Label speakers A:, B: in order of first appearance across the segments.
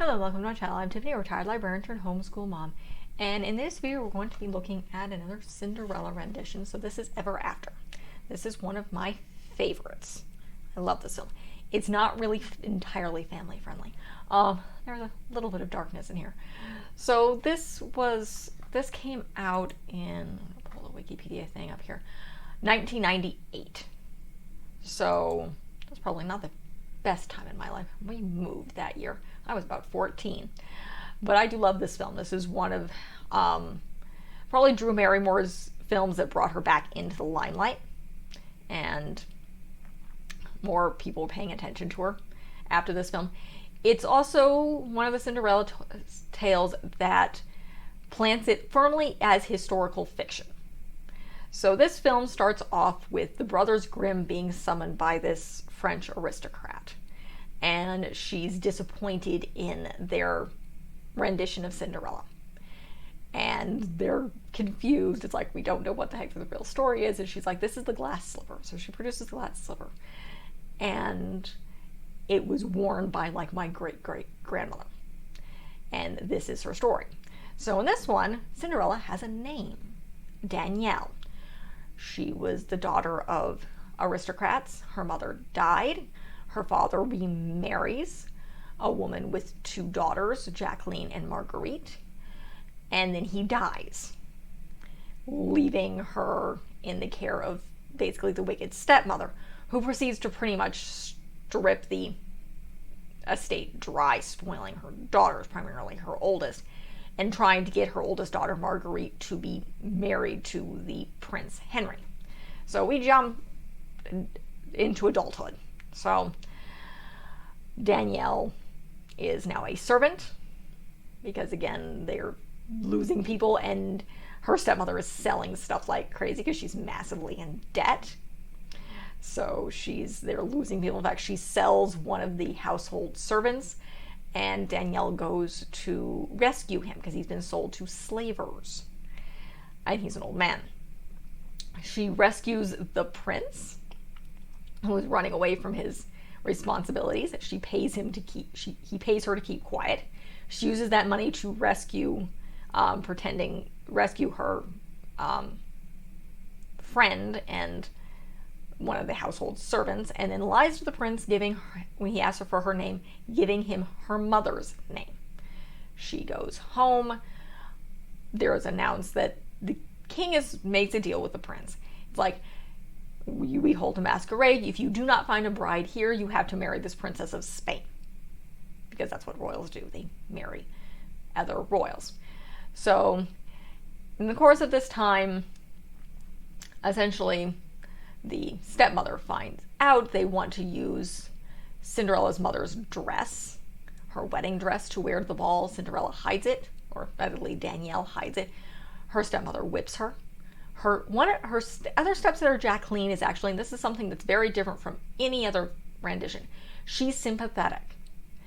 A: Hello, welcome to my channel. I'm Tiffany, a retired librarian turned homeschool mom. And in this video, we're going to be looking at another Cinderella rendition. So this is Ever After. This is one of my favorites. I love this film. It's not really entirely family friendly. There's a little bit of darkness in here. So this came out in, I'm gonna pull the Wikipedia thing up here, 1998. So that's probably not the best time in my life. We moved that year. I was about 14. But I do love this film. This is one of probably Drew Barrymore's films that brought her back into the limelight. And more people were paying attention to her after this film. It's also one of the Cinderella tales that plants it firmly as historical fiction. So this film starts off with the Brothers Grimm being summoned by this French aristocrat. And she's disappointed in their rendition of Cinderella. And they're confused. It's like, we don't know what the heck the real story is. And she's like, this is the glass slipper. So she produces the glass slipper. And it was worn by like my great-great-grandmother. And this is her story. So in this one, Cinderella has a name, Danielle. She was the daughter of aristocrats. Her mother died. Her father remarries a woman with two daughters, Jacqueline and Marguerite, and then he dies, leaving her in the care of basically the wicked stepmother, who proceeds to pretty much strip the estate dry, spoiling her daughters, primarily her oldest, and trying to get her oldest daughter, Marguerite, to be married to the Prince Henry. So we jump into adulthood. So Danielle is now a servant because, again, they're losing people, and her stepmother is selling stuff like crazy because she's massively in debt. So they're losing people. In fact, she sells one of the household servants, and Danielle goes to rescue him because he's been sold to slavers. And he's an old man. She rescues the prince, who is running away from his responsibilities. He pays her to keep quiet. She uses that money to rescue her friend and one of the household servants, and then lies to the prince, when he asks her for her name, giving him her mother's name. She goes home. There is announced that the king makes a deal with the prince. It's like, we hold a masquerade. If you do not find a bride here, you have to marry this princess of Spain. Because that's what royals do. They marry other royals. So, in the course of this time, essentially, the stepmother finds out they want to use Cinderella's mother's dress, her wedding dress, to wear to the ball. Cinderella hides it, or rather, Danielle hides it. Her stepmother whips her. Her other stepsister, Jacqueline, is actually, and this is something that's very different from any other rendition, she's sympathetic.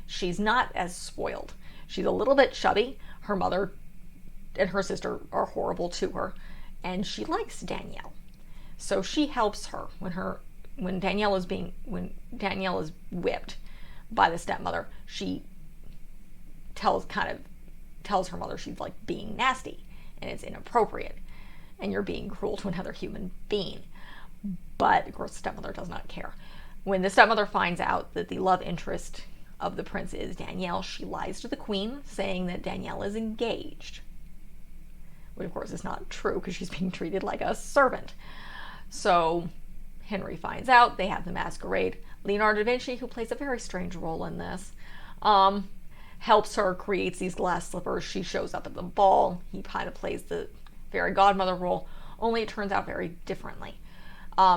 A: She's not as spoiled. She's a little bit chubby. Her mother and her sister are horrible to her, and she likes Danielle. So she helps her when Danielle is whipped by the stepmother. She tells her mother she's like being nasty and it's inappropriate, and you're being cruel to another human being. But of course, the stepmother does not care. When the stepmother finds out that the love interest of the prince is Danielle, she lies to the queen, saying that Danielle is engaged. Which of course is not true, because she's being treated like a servant. So Henry finds out. They have the masquerade. Leonardo da Vinci, who plays a very strange role in this, helps her, creates these glass slippers. She shows up at the ball. He kind of plays the fairy godmother role, only it turns out very differently.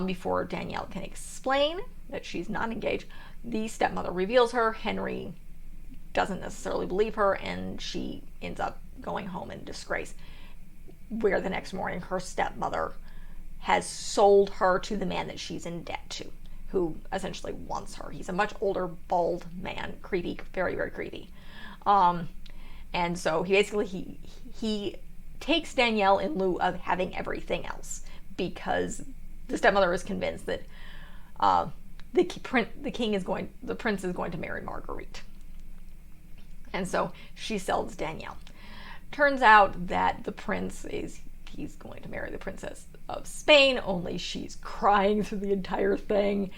A: Before Danielle can explain that she's not engaged, the stepmother reveals her. Henry doesn't necessarily believe her, and she ends up going home in disgrace, where the next morning her stepmother has sold her to the man that she's in debt to, who essentially wants her. He's a much older, bald man, creepy, very, very creepy. And so he takes Danielle in lieu of having everything else, because the stepmother is convinced that the prince is going to marry Marguerite. And so she sells Danielle. Turns out that the prince he's going to marry the princess of Spain, only she's crying through the entire thing,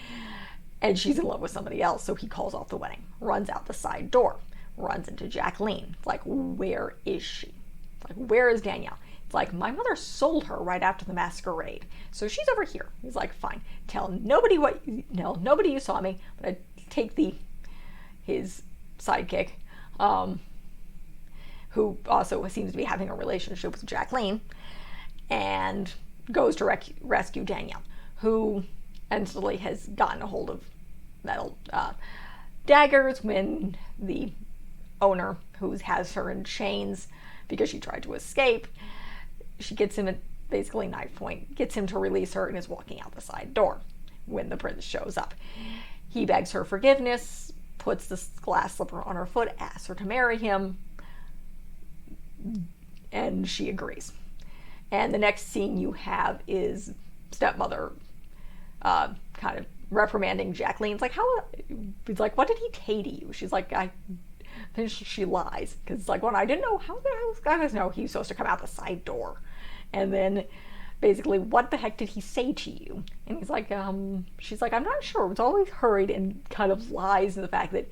A: and she's in love with somebody else, so he calls off the wedding, runs out the side door, runs into Jacqueline. It's like, where is she? It's like, where is Danielle? It's like, my mother sold her right after the masquerade, so she's over here. He's like, fine, tell nobody nobody you saw me, but I take his sidekick, who also seems to be having a relationship with Jacqueline, and goes to rescue Danielle, who instantly has gotten a hold of metal daggers when the owner, who has her in chains because she tried to escape, she gets him at basically knife point, gets him to release her, and is walking out the side door when the prince shows up. He begs her forgiveness, puts this glass slipper on her foot, asks her to marry him, and she agrees. And the next scene you have is stepmother kind of reprimanding Jacqueline. It's like, he's like, what did he say to you? She's like, then she lies. Because it's like, well, I didn't know, how did I know he was supposed to come out the side door? And then basically, what the heck did he say to you? And he's like, she's like, I'm not sure. It's always hurried and kind of lies in the fact that,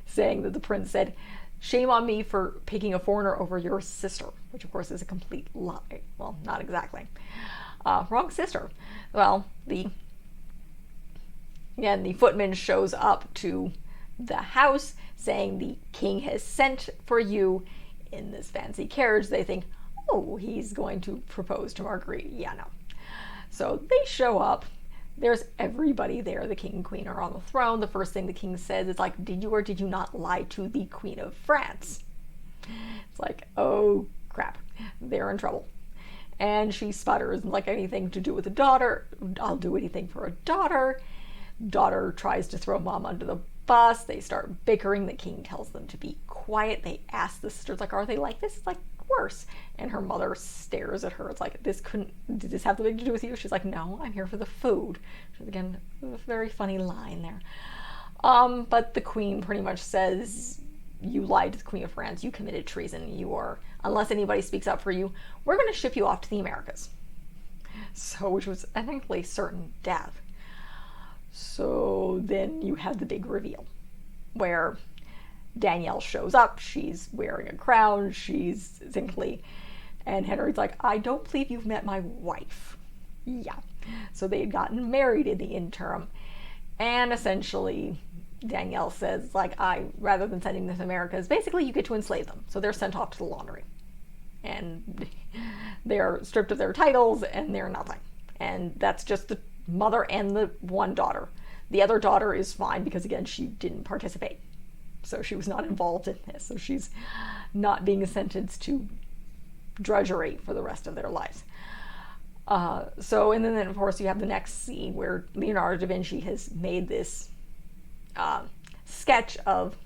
A: saying that the prince said, shame on me for picking a foreigner over your sister, which of course is a complete lie. Well, not exactly. Wrong sister. Well, the footman shows up to the house saying the king has sent for you in this fancy carriage. They think, oh, he's going to propose to Marguerite. Yeah, no. So they show up. There's everybody there. The king and queen are on the throne. The first thing the king says is like, did you or did you not lie to the Queen of France? It's like, oh crap, they're in trouble. And she sputters, like, anything to do with a daughter, I'll do anything for a daughter. Daughter tries to throw mom under the bus. They start bickering. The king tells them to be quiet. They ask the sisters, like, are they like this? It's like, worse. And her mother stares at her. It's like, did this have something to do with you? She's like, no, I'm here for the food. Which is, again, a very funny line there. But the queen pretty much says, you lied to the Queen of France. You committed treason. You are, unless anybody speaks up for you, we're going to ship you off to the Americas. So, which was, I think, certain death. So then you have the big reveal where Danielle shows up. She's wearing a crown. She's simply, and Henry's like, I don't believe you've met my wife. Yeah. So they had gotten married in the interim. And essentially, Danielle says, like, rather than sending them to Americas, basically you get to enslave them. So they're sent off to the laundry. And they're stripped of their titles and they're nothing. And that's just the mother and the one daughter. The other daughter is fine because, again, she didn't participate. So she was not involved in this. So she's not being sentenced to drudgery for the rest of their lives. And then, of course, you have the next scene where Leonardo da Vinci has made this sketch of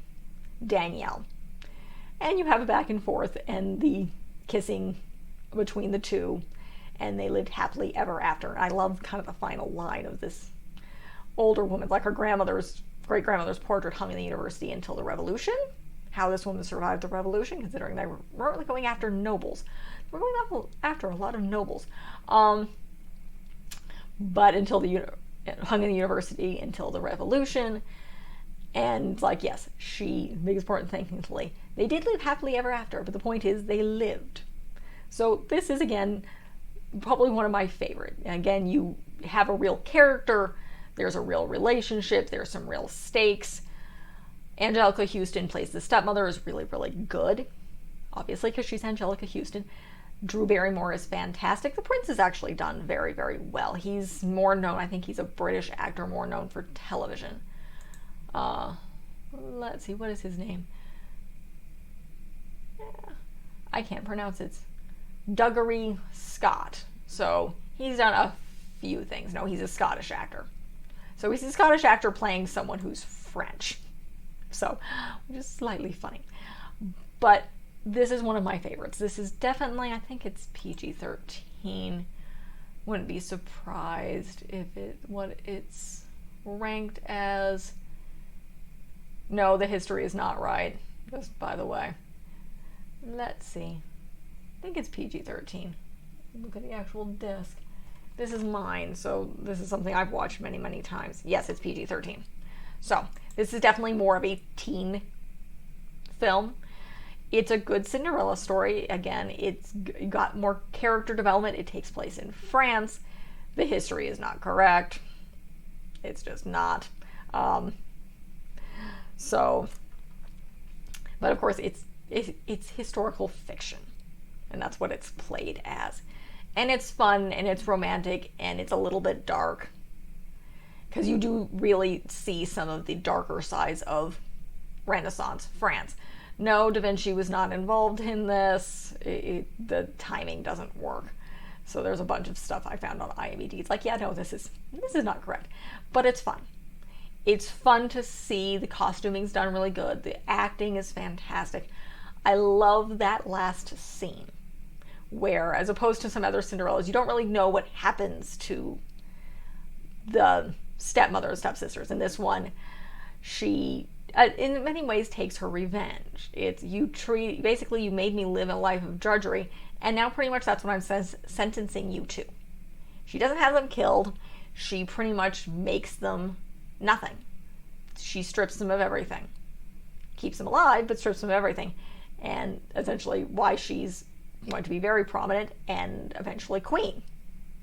A: Danielle. And you have a back and forth and the kissing between the two. And they lived happily ever after. I love kind of the final line of this older woman, like her great-grandmother's portrait hung in the university until the Revolution. How this woman survived the Revolution, considering they were really going after nobles. They were going after a lot of nobles. But until hung in the university until the Revolution. And, like, yes, biggest important thing, they did live happily ever after, but the point is they lived. So this is, again, probably one of my favorite. And again, you have a real character, there's a real relationship, there's some real stakes. Anjelica Huston plays the stepmother, is really, really good. Obviously, because she's Anjelica Huston. Drew Barrymore is fantastic. The prince is actually done very, very well. He's more known, I think he's a British actor, more known for television. Let's see, what is his name? I can't pronounce it. Dougray Scott. So he's done a few things. No, he's a Scottish actor. So he's a Scottish actor playing someone who's French. So, which is slightly funny. But this is one of my favorites. This is definitely, I think it's PG-13. Wouldn't be surprised if it's ranked as No, the history is not right, just by the way. Let's see. I think it's PG-13. Look at the actual disc. This is mine, so this is something I've watched many, many times. Yes, it's PG-13. So, this is definitely more of a teen film. It's a good Cinderella story. Again, it's got more character development. It takes place in France. The history is not correct. It's just not. But of course, it's historical fiction, and that's what it's played as. And it's fun, and it's romantic, and it's a little bit dark, because you do really see some of the darker sides of Renaissance France. No, Da Vinci was not involved in this. The timing doesn't work. So there's a bunch of stuff I found on IMDb. It's like, yeah, no, this is not correct. But it's fun. It's fun to see. The costuming's done really good. The acting is fantastic. I love that last scene where, as opposed to some other Cinderellas, you don't really know what happens to the stepmother and stepsisters. In this one, she, in many ways, takes her revenge. It's basically, you made me live a life of drudgery, and now pretty much that's what I'm sentencing you to. She doesn't have them killed. She pretty much makes them nothing. She strips them of everything. Keeps them alive, but strips them of everything. And essentially why she's going to be very prominent and eventually queen.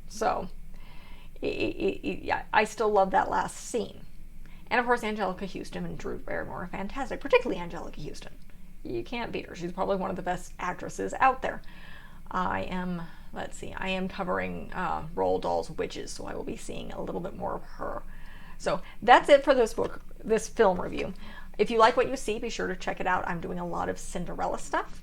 A: So, I still love that last scene. And of course, Anjelica Huston and Drew Barrymore are fantastic, particularly Anjelica Huston. You can't beat her. She's probably one of the best actresses out there. I am covering Roald Dahl's Witches, so I will be seeing a little bit more of her. So that's it for this film review. If you like what you see, be sure to check it out. I'm doing a lot of Cinderella stuff.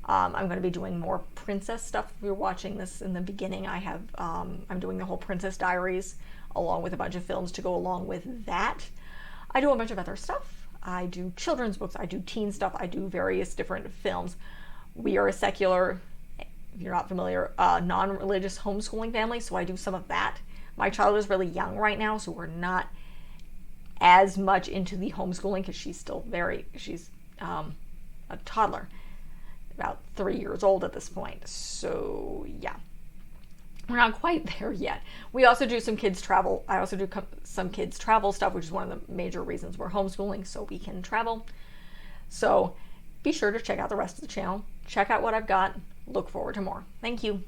A: I'm going to be doing more princess stuff. If you're watching this in the beginning, I'm doing the whole Princess Diaries along with a bunch of films to go along with that. I do a bunch of other stuff. I do children's books. I do teen stuff. I do various different films. We are a secular, if you're not familiar, non-religious homeschooling family, so I do some of that. My child is really young right now, so we're not as much into the homeschooling because she's a toddler, about 3 years old at this point. So yeah, we're not quite there yet. We also do some kids travel. I also do some kids travel stuff, which is one of the major reasons we're homeschooling, so we can travel. So be sure to check out the rest of the channel. Check out what I've got. Look forward to more. Thank you.